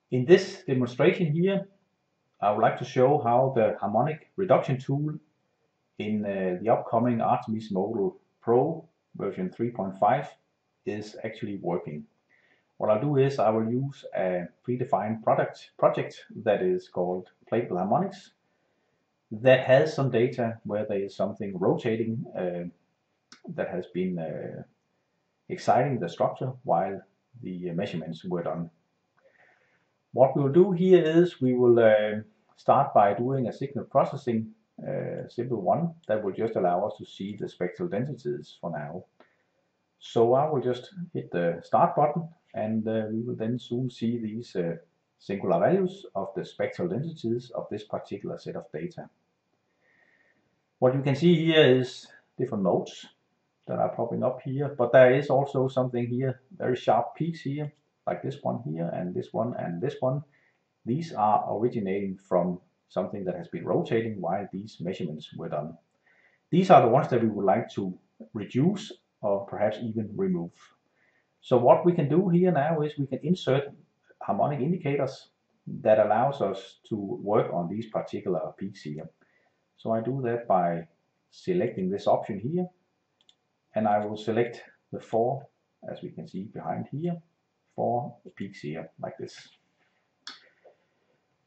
In this demonstration here, I would like to show how the harmonic reduction tool in the upcoming Artemis Model Pro version 3.5 is actually working. What I'll do is I will use a predefined project that is called Playable Harmonics that has some data where there is something rotating that has been exciting the structure while the measurements were done. What we will do here is we will start by doing a signal processing, simple one, that will just allow us to see the spectral densities for now. So I will just hit the start button, and we will then soon see these singular values of the spectral densities of this particular set of data. What you can see here is different modes that are popping up here, but there is also something here, very sharp peaks here, like this one here, and this one, and this one. These are originating from something that has been rotating while these measurements were done. These are the ones that we would like to reduce or perhaps even remove. So what we can do here now is we can insert harmonic indicators that allows us to work on these particular peaks here. So I do that by selecting this option here, and I will select the 4, as we can see behind here, 4 peaks here, like this.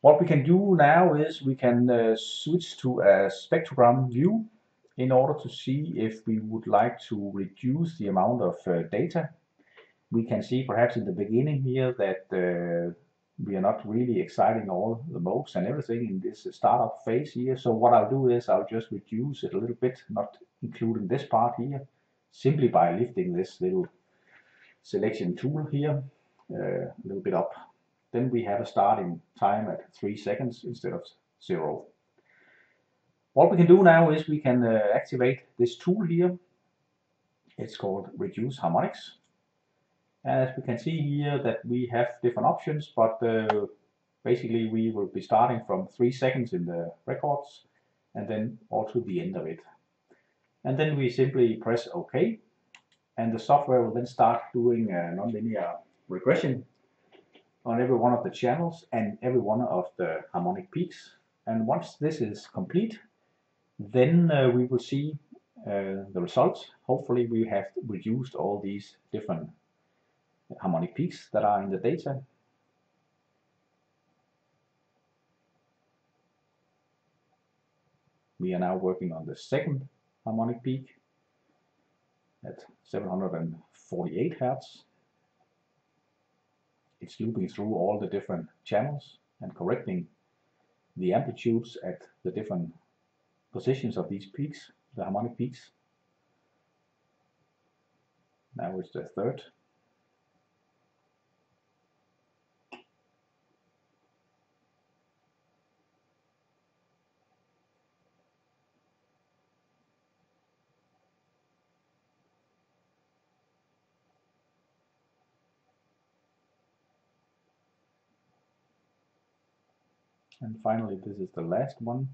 What we can do now is we can switch to a spectrogram view in order to see if we would like to reduce the amount of data. We can see perhaps in the beginning here that we are not really exciting all the modes and everything in this startup phase here. So what I'll do is I'll just reduce it a little bit, not including this part here, simply by lifting this little selection tool here a little bit up. Then we have a starting time at 3 seconds instead of 0. What we can do now is we can activate this tool here. It's called Reduce Harmonics. As we can see here that we have different options, but basically we will be starting from 3 seconds in the records and then also the end of it. And then we simply press OK, and the software will then start doing a nonlinear regression on every one of the channels and every one of the harmonic peaks. And once this is complete, then we will see the results. Hopefully we have reduced all these different harmonic peaks that are in the data. We are now working on the second harmonic peak at 748 Hertz. It's looping through all the different channels and correcting the amplitudes at the different positions of these peaks, the harmonic peaks. Now it's the third. And finally, this is the last one.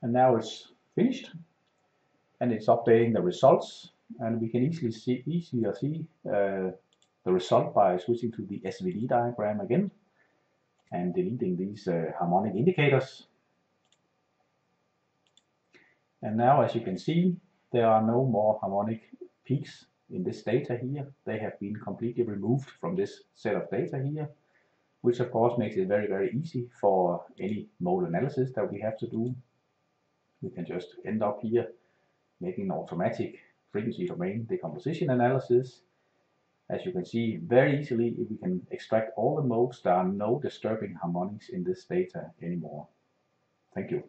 And now it's finished, and it's updating the results, and we can easily see the result by switching to the SVD diagram again and deleting these harmonic indicators. And now, as you can see, there are no more harmonic peaks in this data here. They have been completely removed from this set of data here, which of course makes it very, very easy for any mode analysis that we have to do. We can just end up here making an automatic frequency domain decomposition analysis. As you can see very easily, if we can extract all the modes, there are no disturbing harmonics in this data anymore. Thank you.